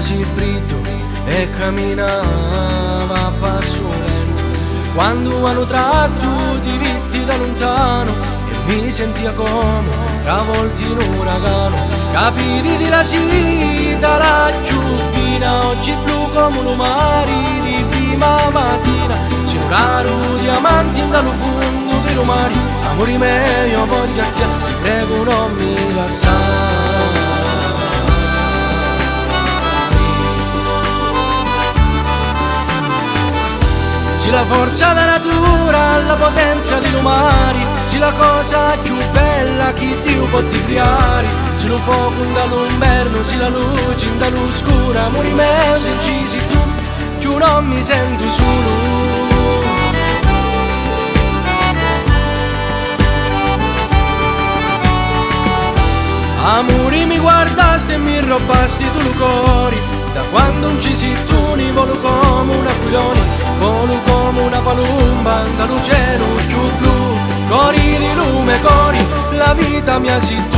così fritto e camminava a passo lento. Quando hanno tratto di vitti da lontano e mi sentia come travolti in un uragano. Capiri di la sita laggiù fino oggi blu come un mare di prima mattina. Si raro diamanti in dallo fondo dello mare. Amore mio, io voglio a te, ti prego non mi lasciare. Si la forza della natura, la potenza di lumari, si la cosa più bella che Dio può ti creare. Si lo fuoco dall'inverno, si la luce dall'oscura. Amore mio, se ci sei tu, più non mi sento solo. Amore mi guardasti e mi robasti tu il cuore. Da quando non ci sei tu ne volo come un aquilone, volo come una palumba dallo cielo più blu. Cori di lume, cori, la vita mia sei tu.